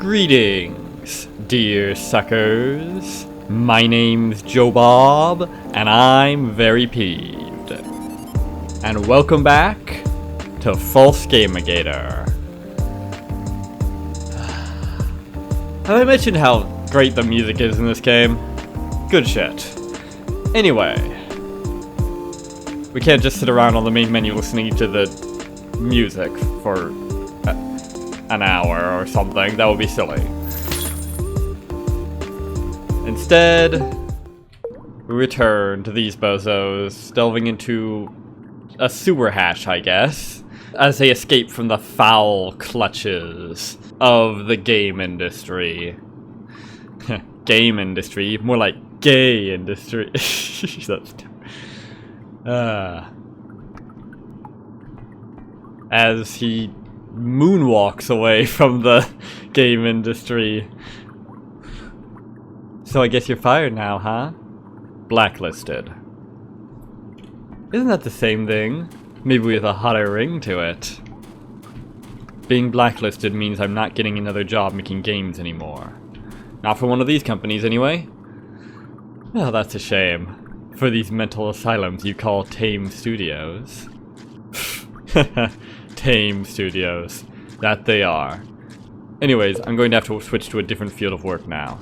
Greetings, dear suckers. My name's Joe Bob, and I'm very peeved. And welcome back to False GamerGater. Have I mentioned how great the music is in this game? Good shit. Anyway, we can't just sit around on the main menu listening to the music for an hour or something. That would be silly. Instead, we return to these bozos, delving into a sewer hash, I guess, as they escape from the foul clutches of the game industry. Game industry? More like gay industry. That's as he moonwalks away from the game industry. So I guess you're fired now, huh? Blacklisted. Isn't that the same thing? Maybe with a hotter ring to it. Being blacklisted means I'm not getting another job making games anymore. Not for one of these companies, anyway. Well, that's a shame. For these mental asylums you call tame studios. Tame studios. That they are. Anyways, I'm going to have to switch to a different field of work now.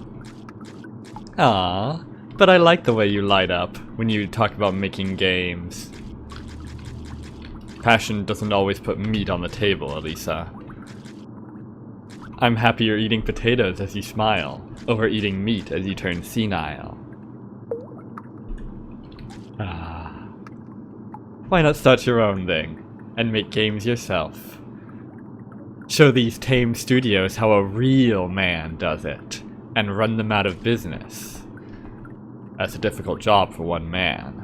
Ah, but I like the way you light up when you talk about making games. Passion doesn't always put meat on the table, Elisa. I'm happy you're eating potatoes as you smile, over eating meat as you turn senile. Ah. Why not start your own thing, and make games yourself? Show these tame studios how a real man does it, and run them out of business. That's a difficult job for one man.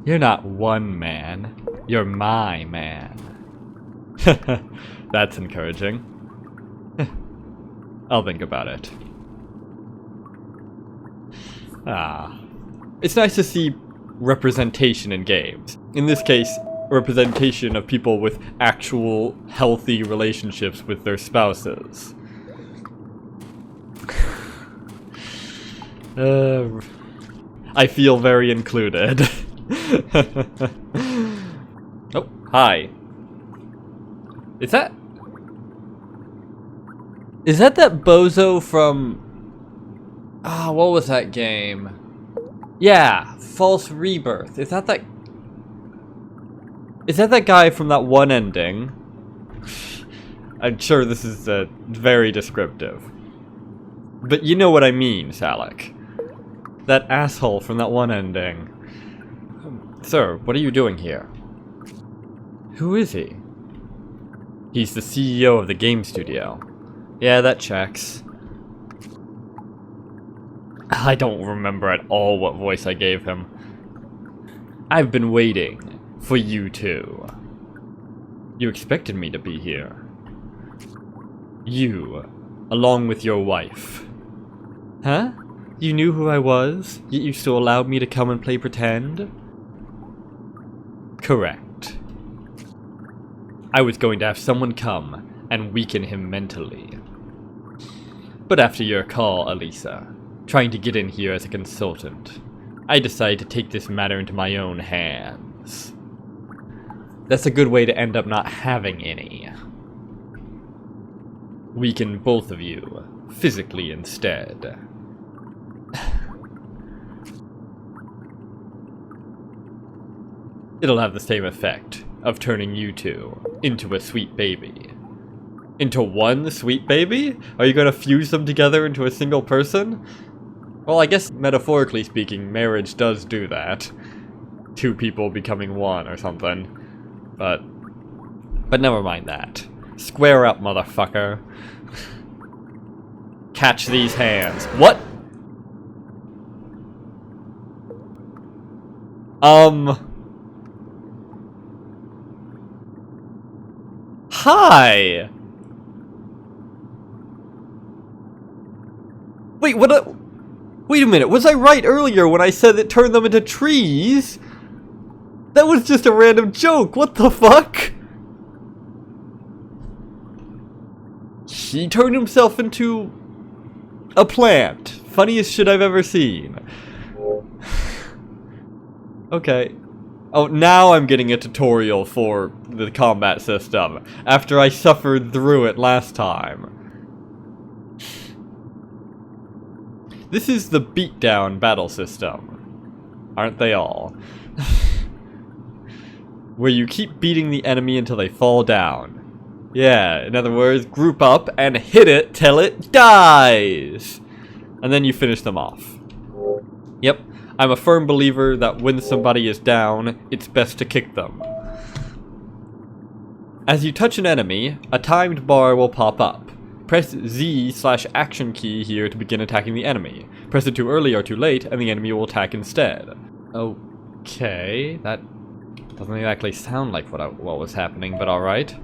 You're not one man, you're my man. That's encouraging. I'll think about it. Ah. It's nice to see representation in games. In this case, representation of people with actual healthy relationships with their spouses. I feel very included. Oh, hi. Is that that bozo from... what was that game? Yeah, False Rebirth. Is that that guy from that one ending? I'm sure this is very descriptive. But you know what I mean, Salak. That asshole from that one ending. Sir, what are you doing here? Who is he? He's the CEO of the game studio. Yeah, that checks. I don't remember at all what voice I gave him. I've been waiting for you two. You expected me to be here. You, along with your wife. Huh? You knew who I was, yet you still allowed me to come and play pretend? Correct. I was going to have someone come and weaken him mentally. But after your call, Elisa, trying to get in here as a consultant, I decided to take this matter into my own hands. That's a good way to end up not having any. Weaken both of you, physically instead. It'll have the same effect of turning you two into a sweet baby. Into one sweet baby? Are you gonna fuse them together into a single person? Well, I guess metaphorically speaking, marriage does do that. Two people becoming one or something. But never mind that. Square up, motherfucker. Catch these hands. What? Hi! Wait, wait a minute, was I right earlier when I said it turned them into trees? That was just a random joke, what the fuck? he turned himself into a plant. Funniest shit I've ever seen. Okay. Oh, now I'm getting a tutorial for the combat system, after I suffered through it last time. This is the beatdown battle system. Aren't they all? Where you keep beating the enemy until they fall down. Yeah, in other words, group up and hit it till it dies! And then you finish them off. Yep, I'm a firm believer that when somebody is down, it's best to kick them. As you touch an enemy, a timed bar will pop up. Press Z/action key here to begin attacking the enemy. Press it too early or too late, and the enemy will attack instead. Okay, that doesn't exactly sound like what was happening, but alright.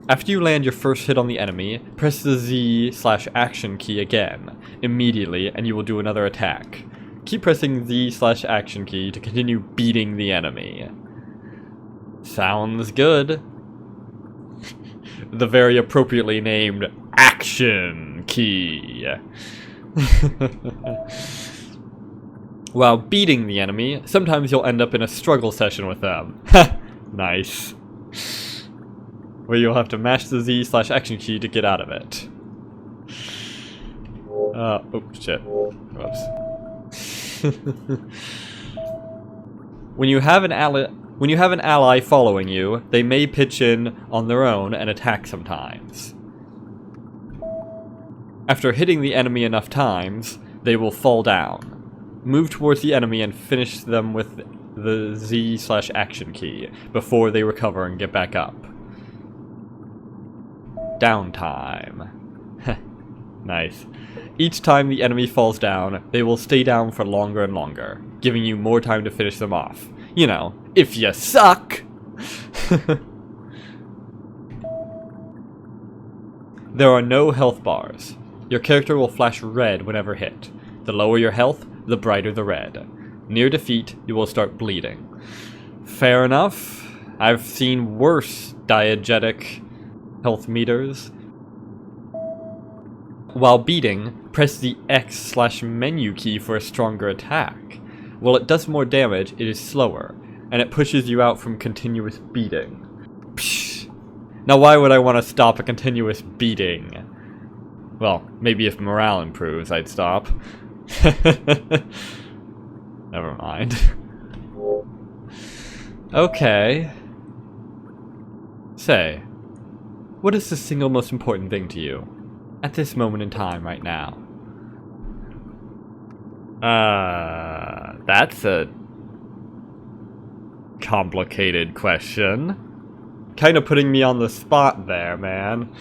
After you land your first hit on the enemy, press the Z/action key again, immediately, and you will do another attack. Keep pressing Z/action key to continue beating the enemy. Sounds good. The very appropriately named action key. While beating the enemy, sometimes you'll end up in a struggle session with them. Nice. Where you'll have to mash the Z/action key to get out of it. Oh shit. Whoops. When you have an ally following you, they may pitch in on their own and attack sometimes. After hitting the enemy enough times, they will fall down. Move towards the enemy and finish them with the Z/action key before they recover and get back up. Downtime. Nice. Each time the enemy falls down, they will stay down for longer and longer, giving you more time to finish them off. You know, if you suck! There are no health bars. Your character will flash red whenever hit. The lower your health, the brighter the red. Near defeat, you will start bleeding. Fair enough. I've seen worse diegetic health meters. While beating, press the X/menu key for a stronger attack. While it does more damage, it is slower, and it pushes you out from continuous beating. Psh. Now why would I want to stop a continuous beating? Well, maybe if morale improves, I'd stop. Never mind. Okay. Say, what is the single most important thing to you at this moment in time right now? That's a complicated question. Kind of putting me on the spot there, man.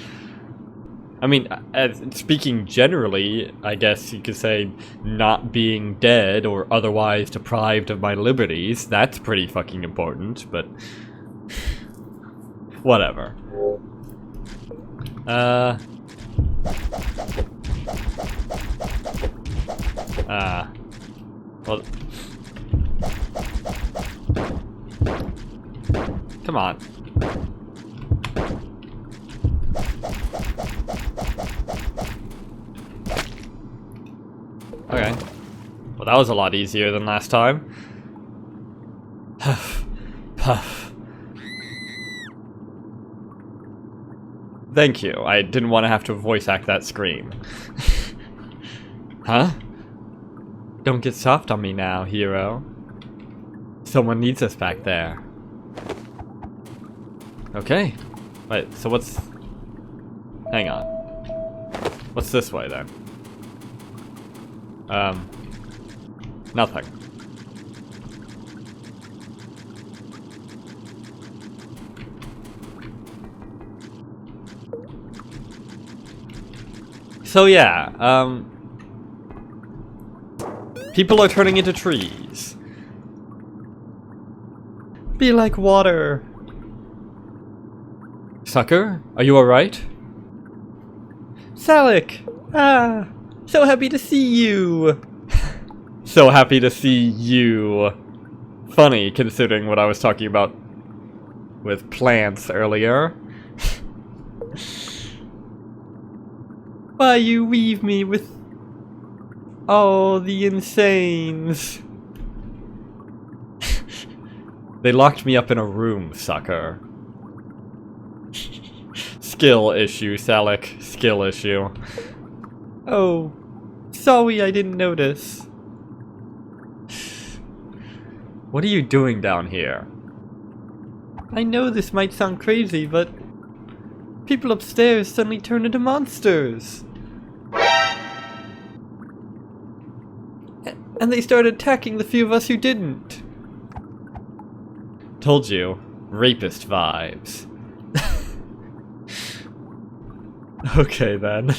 I mean, speaking generally, I guess you could say not being dead or otherwise deprived of my liberties. That's pretty fucking important, but whatever. Well, come on. Okay. Well, that was a lot easier than last time. Puff. Puff. Thank you. I didn't want to have to voice act that scream. Huh? Don't get soft on me now, hero. Someone needs us back there. Okay. Wait, so what's... Hang on. What's this way, then? Nothing. So yeah, people are turning into trees. Be like water. Sucker, are you alright? Salik! Ah! So happy to see you! So happy to see you. Funny, considering what I was talking about with plants earlier. Why you leave me with all the insanes? They locked me up in a room, sucker. Skill issue, Salik. Skill issue. Oh, sorry I didn't notice. What are you doing down here? I know this might sound crazy, but people upstairs suddenly turned into monsters. And they started attacking the few of us who didn't. Told you, rapist vibes. Okay then.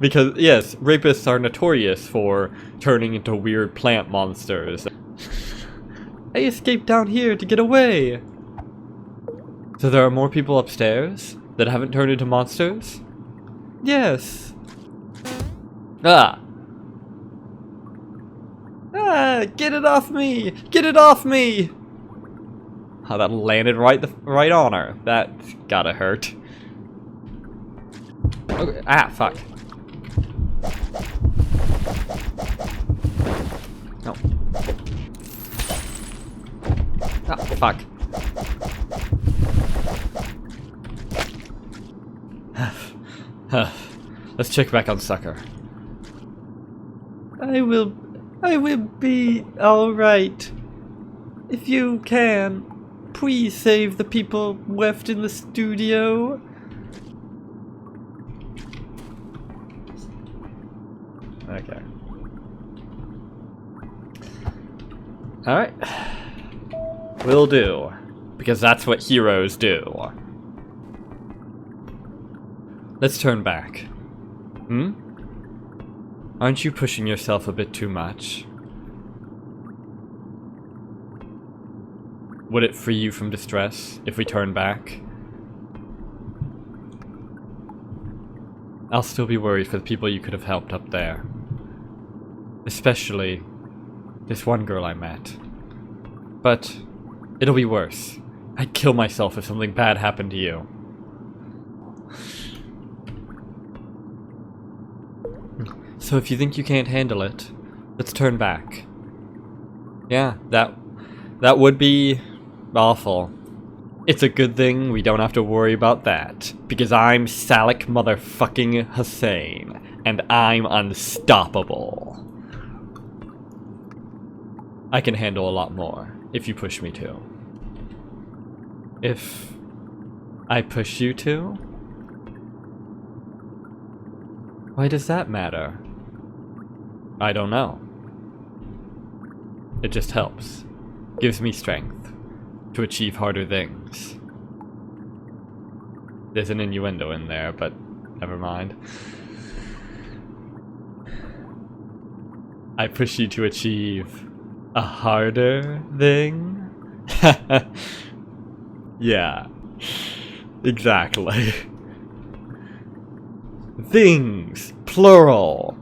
Because, yes, rapists are notorious for turning into weird plant monsters. I escaped down here to get away. So there are more people upstairs that haven't turned into monsters? Yes. Ah! Ah! Get it off me! Get it off me! Oh, that landed right on her. That's gotta hurt. Okay. Ah, fuck. No. Ah, fuck. Let's check back on Succour. I will be alright. If you can, please save the people left in the studio. Okay. Alright. Will do. Because that's what heroes do. Let's turn back. Hmm? Aren't you pushing yourself a bit too much? Would it free you from distress if we turn back? I'll still be worried for the people you could have helped up there. Especially this one girl I met. But it'll be worse. I'd kill myself if something bad happened to you. So if you think you can't handle it, let's turn back. Yeah, that would be awful. It's a good thing we don't have to worry about that, because I'm Salik motherfucking Hussein, and I'm unstoppable. I can handle a lot more, if you push me to. If I push you to? Why does that matter? I don't know. It just helps. Gives me strength to achieve harder things. There's an innuendo in there, but never mind. I push you to achieve a harder thing? Yeah, exactly. Things, plural.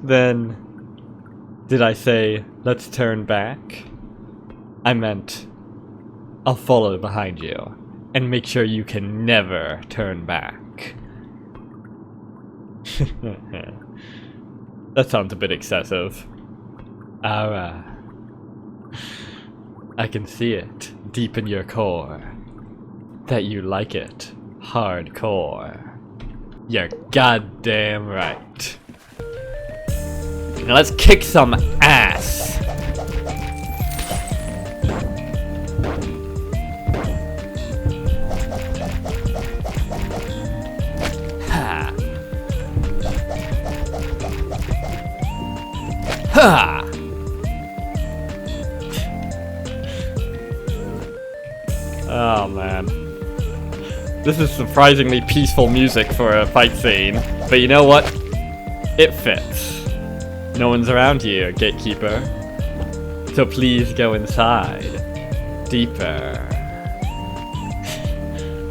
Then, did I say, let's turn back? I meant, I'll follow behind you, and make sure you can never turn back. That sounds a bit excessive. Ara. I can see it, deep in your core. That you like it, hardcore. You're goddamn right. Now let's kick some ass! Ha! Ha! Oh man. This is surprisingly peaceful music for a fight scene, but you know what? It fits. No one's around here, gatekeeper. So please go inside. Deeper.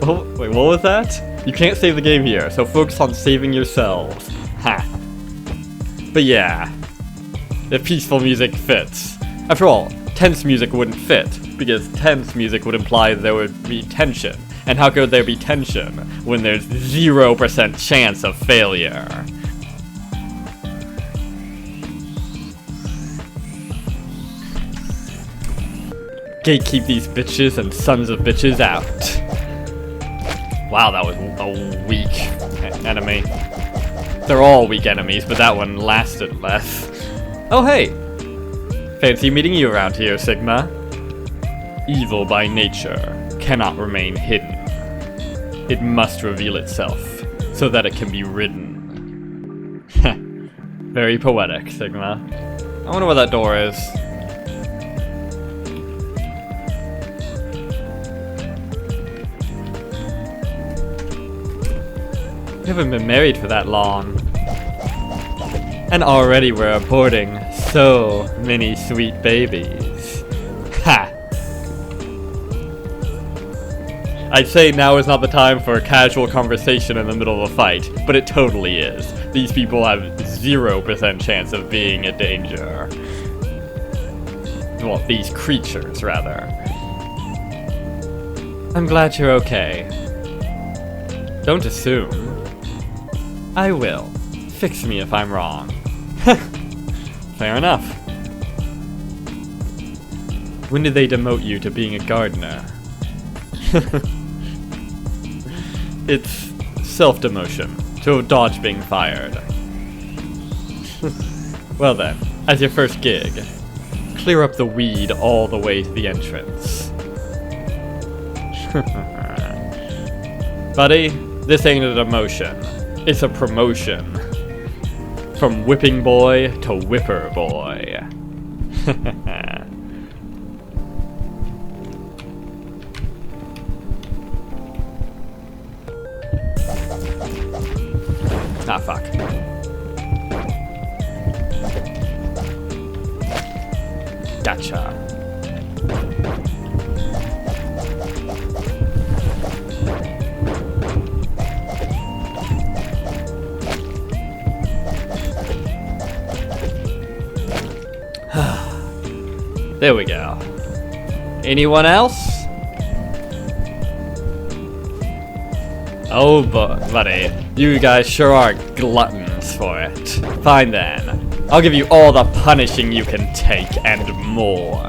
Oh, wait, what was that? You can't save the game here, so focus on saving yourselves. Ha. But yeah, the peaceful music fits. After all, tense music wouldn't fit, because tense music would imply there would be tension. And how could there be tension when there's 0% chance of failure? Gatekeep these bitches and sons of bitches out. Wow, that was a weak enemy. They're all weak enemies, but that one lasted less. Oh hey! Fancy meeting you around here, Sigma. Evil by nature cannot remain hidden. It must reveal itself, so that it can be ridden. Very poetic, Sigma. I wonder what that door is. We haven't been married for that long. And already we're aborting so many sweet babies. Ha! I'd say now is not the time for a casual conversation in the middle of a fight, but it totally is. These people have 0% chance of being a danger. Well, these creatures, rather. I'm glad you're okay. Don't assume. I will. Fix me if I'm wrong. Fair enough. When did they demote you to being a gardener? It's self-demotion, to dodge being fired. Well then, as your first gig, clear up the weed all the way to the entrance. Buddy, this ain't a demotion. It's a promotion. From whipping boy to whipper boy. Ah, fuck. Gotcha. There we go. Anyone else? Oh, buddy. You guys sure are gluttons for it. Fine then. I'll give you all the punishing you can take and more.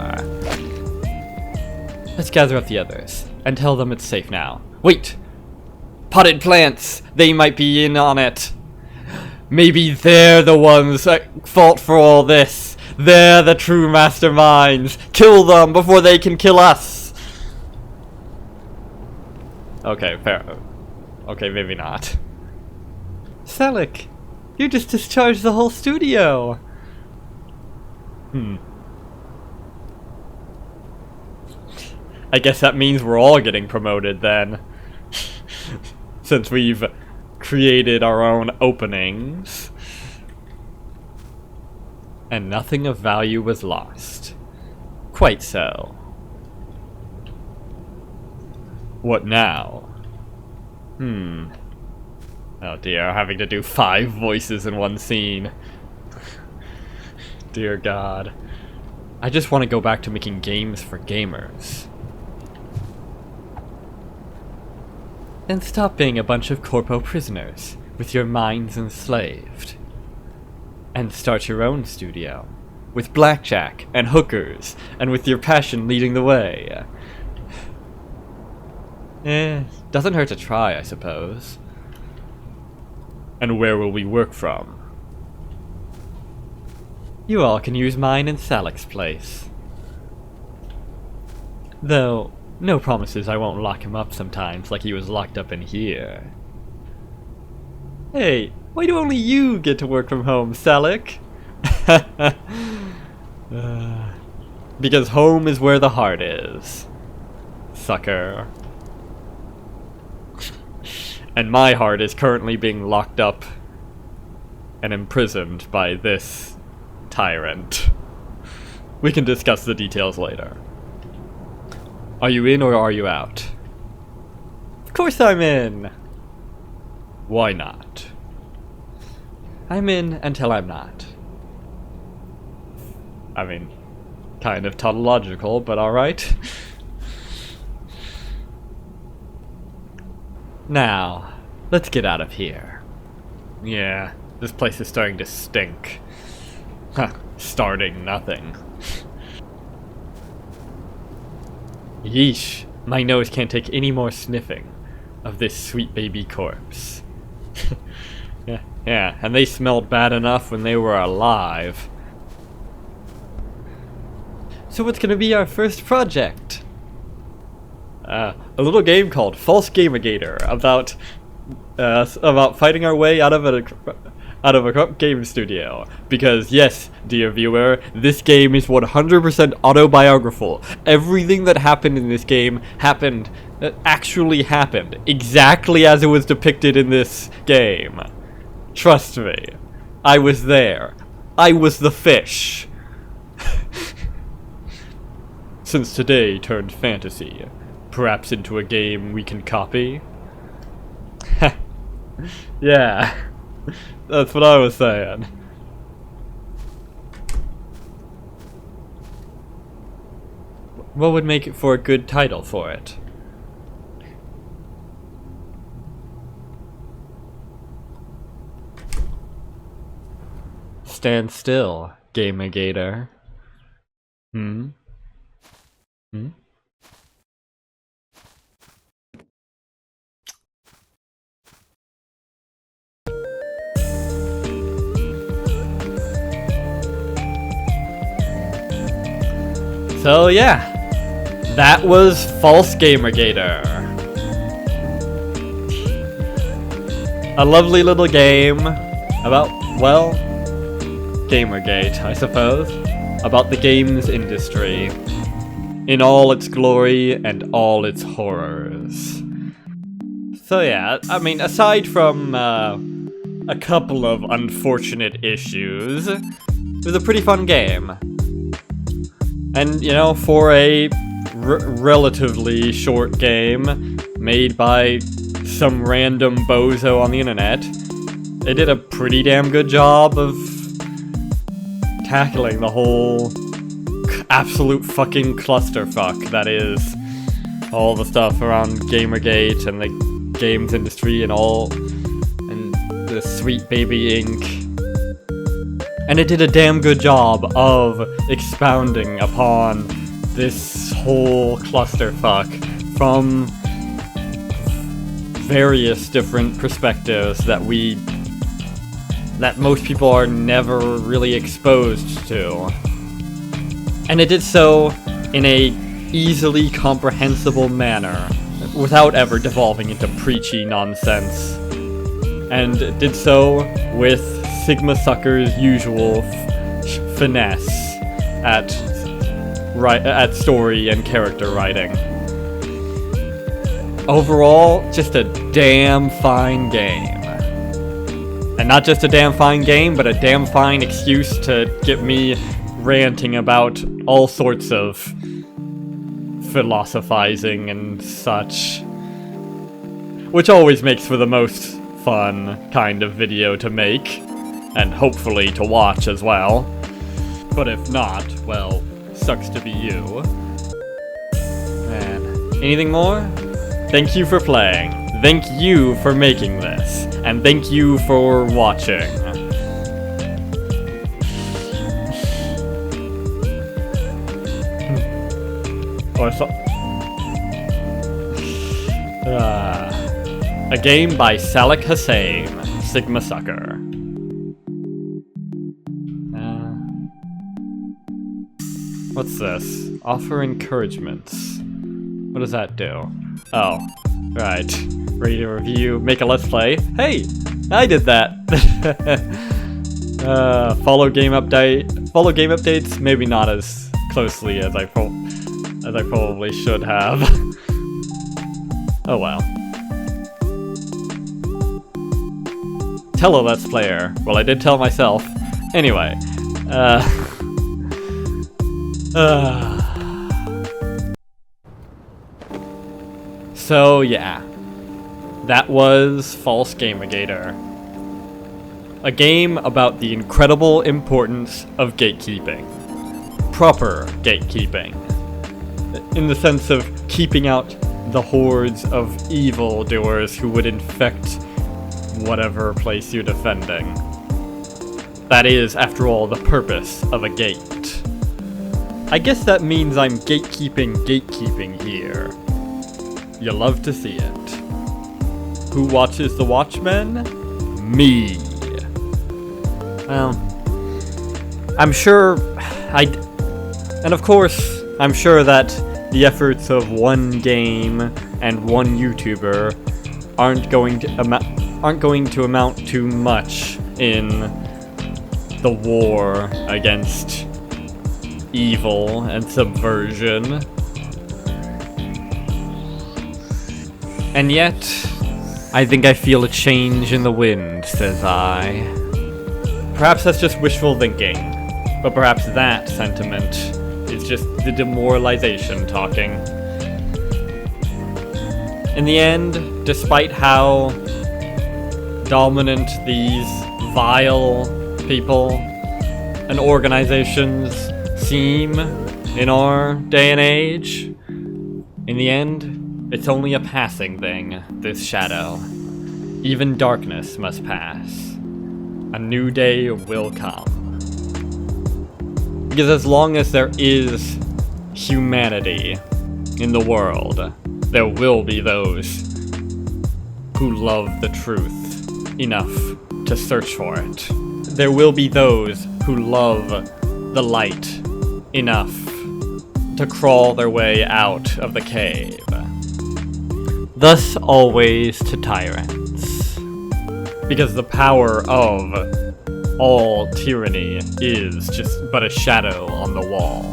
Let's gather up the others and tell them it's safe now. Wait! Potted plants! They might be in on it. Maybe they're the ones at fault for all this. They're the true masterminds. Kill them before they can kill us. Okay, fair. Okay, maybe not. Selic, you just discharged the whole studio. I guess that means we're all getting promoted then. Since we've created our own openings. And nothing of value was lost. Quite so. What now? Oh dear, having to do 5 voices in one scene. Dear God. I just want to go back to making games for gamers. And stop being a bunch of corpo prisoners, with your minds enslaved. And start your own studio, with blackjack and hookers, and with your passion leading the way. Doesn't hurt to try, I suppose. And where will we work from? You all can use mine and Salik's place. Though, no promises I won't lock him up sometimes like he was locked up in here. Hey, why do only you get to work from home, Salik? Because home is where the heart is. Sucker. And my heart is currently being locked up and imprisoned by this tyrant. We can discuss the details later. Are you in or are you out? Of course I'm in! Why not? I'm in until I'm not. I mean, Kind of tautological, but alright. Now, let's get out of here. Yeah, this place is starting to stink. Huh, starting nothing. Yeesh, my nose can't take any more sniffing of this sweet baby corpse. Yeah, and they smelled bad enough when they were alive. So what's gonna be our first project? A little game called False GamerGater about fighting our way out of a corrupt game studio. Because yes, dear viewer, this game is 100% autobiographical. Everything that happened in this game actually happened exactly as it was depicted in this game. Trust me, I was there. I was the fish. Since today turned fantasy, perhaps into a game we can copy? Yeah, that's what I was saying. What would make it for a good title for it? Stand still, GamerGater. Hmm? Hmm? So yeah, that was False GamerGater. A lovely little game about, well, Gamergate, I suppose. About the games industry. In all its glory and all its horrors. So yeah, I mean, aside from a couple of unfortunate issues, it was a pretty fun game. And, you know, for a relatively short game made by some random bozo on the internet, it did a pretty damn good job of tackling the whole absolute fucking clusterfuck that is all the stuff around Gamergate and the games industry and the Sweet Baby Inc. And it did a damn good job of expounding upon this whole clusterfuck from various different perspectives that most people are never really exposed to. And it did so in a easily comprehensible manner, without ever devolving into preachy nonsense. And it did so with SigmaSuccour's usual finesse at story and character writing. Overall, just a damn fine game. And not just a damn fine game, but a damn fine excuse to get me ranting about all sorts of philosophizing and such. Which always makes for the most fun kind of video to make. And hopefully to watch as well. But if not, well, sucks to be you. Man, anything more? Thank you for playing. Thank you for making this. And thank you for watching. A game by Salek Hussein, SigmaSuccour. What's this? Offer encouragements. What does that do? Oh, right. Ready to review, make a let's play. Hey, I did that. Follow game updates. Maybe not as closely as I probably should have. Oh well. Tell a let's player. Well, I did tell myself. Anyway, so yeah, that was False GamerGater. A game about the incredible importance of gatekeeping. proper gatekeeping. In the sense of keeping out the hordes of evildoers who would infect whatever place you're defending. That is, after all, the purpose of a gate. I guess that means I'm gatekeeping here. You love to see it. Who watches the Watchmen? Me. Well, I'm sure and of course, I'm sure that the efforts of one game and one YouTuber aren't going to amount to much in the war against evil and subversion. And yet, I think I feel a change in the wind, says I. Perhaps that's just wishful thinking, but perhaps that sentiment is just the demoralization talking. In the end, despite how dominant these vile people and organizations seem in our day and age, in the end, it's only a passing thing, this shadow. Even darkness must pass. A new day will come. Because as long as there is humanity in the world, there will be those who love the truth enough to search for it. There will be those who love the light enough to crawl their way out of the cave. Thus always to tyrants. Because the power of all tyranny is just but a shadow on the wall.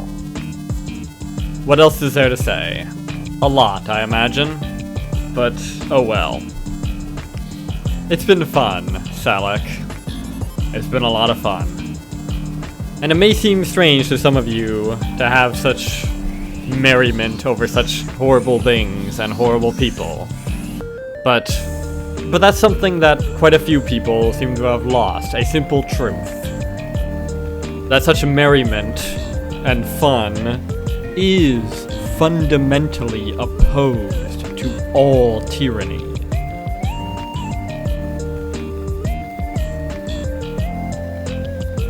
What else is there to say? A lot, I imagine. But, oh well. It's been fun, Salak. It's been a lot of fun. And it may seem strange to some of you to have such merriment over such horrible things and horrible people. But that's something that quite a few people seem to have lost, a simple truth. That such merriment and fun is fundamentally opposed to all tyranny.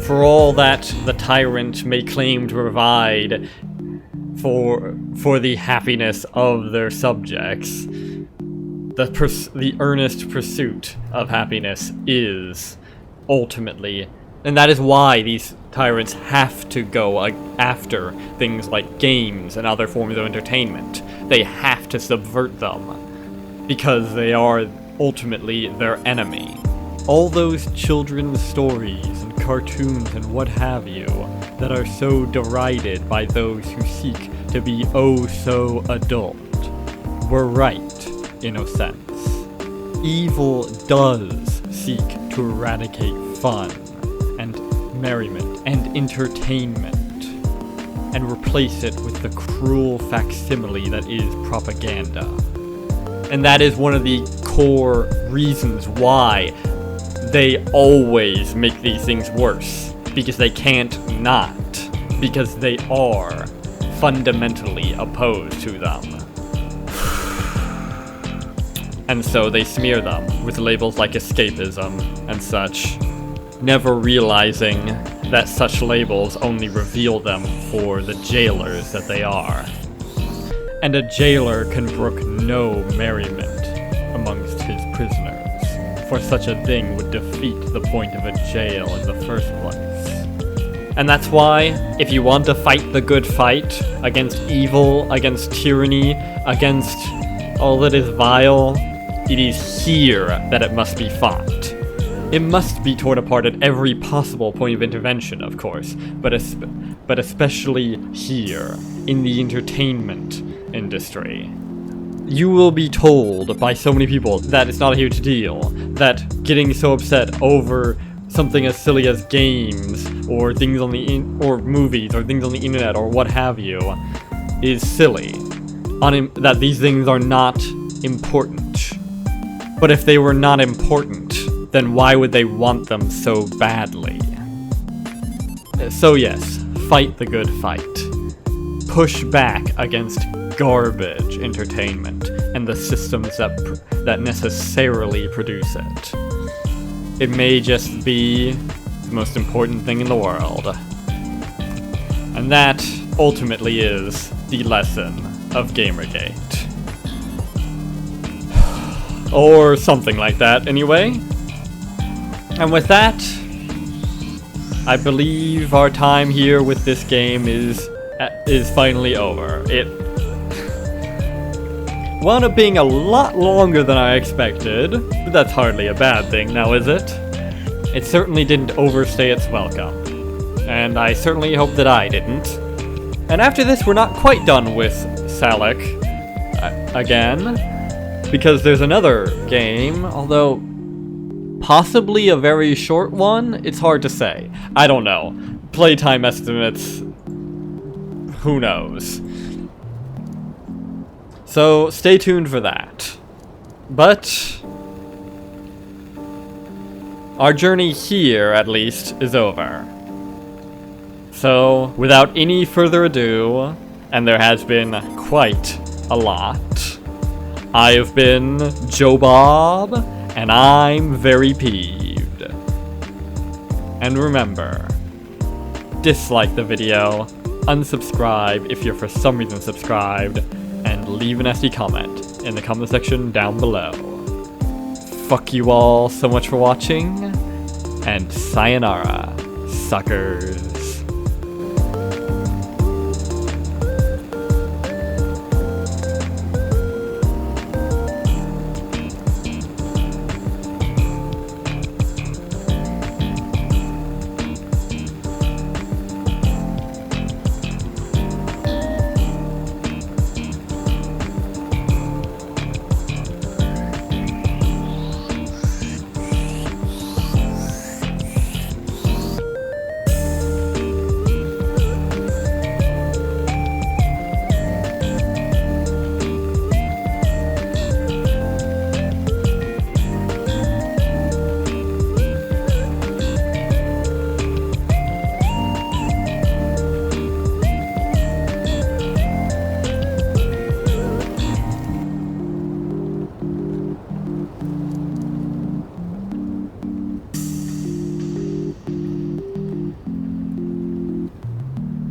For all that the tyrant may claim to provide for the happiness of their subjects, the earnest pursuit of happiness is ultimately, and that is why these tyrants have to go after things like games and other forms of entertainment. They have to subvert them, because they are ultimately their enemy. All those children's stories and cartoons and what have you that are so derided by those who seek to be oh so adult were right, in a sense. Evil does seek to eradicate fun and merriment and entertainment and replace it with the cruel facsimile that is propaganda. And that is one of the core reasons why they always make these things worse, because they can't not, because they are fundamentally opposed to them. And so they smear them with labels like escapism and such, never realizing that such labels only reveal them for the jailers that they are. And a jailer can brook no merriment amongst his prisoners, for such a thing would defeat the point of a jail in the first place. And that's why, if you want to fight the good fight against evil, against tyranny, against all that is vile, it is here that it must be fought. It must be torn apart at every possible point of intervention, of course, but especially here, in the entertainment industry. You will be told by so many people that it's not a huge deal, that getting so upset over something as silly as games, or things on the or movies, or things on the internet, or what have you, is silly. That these things are not important. But if they were not important, then why would they want them so badly? So yes, fight the good fight. Push back against garbage entertainment and the systems that necessarily produce it. It may just be the most important thing in the world. And that ultimately is the lesson of Gamergate. Or something like that, anyway. And with that, I believe our time here with this game is finally over. It wound up being a lot longer than I expected, but that's hardly a bad thing now, is it? It certainly didn't overstay its welcome, and I certainly hope that I didn't. And after this, we're not quite done with Salic again, because there's another game, although possibly a very short one? It's hard to say. I don't know. Playtime estimates, who knows? So stay tuned for that. But our journey here, at least, is over. So, without any further ado, and there has been quite a lot, I have been Joe Bob, and I'm very peeved. And remember, dislike the video, unsubscribe if you're for some reason subscribed, and leave a nasty comment in the comment section down below. Fuck you all so much for watching, and sayonara, suckers.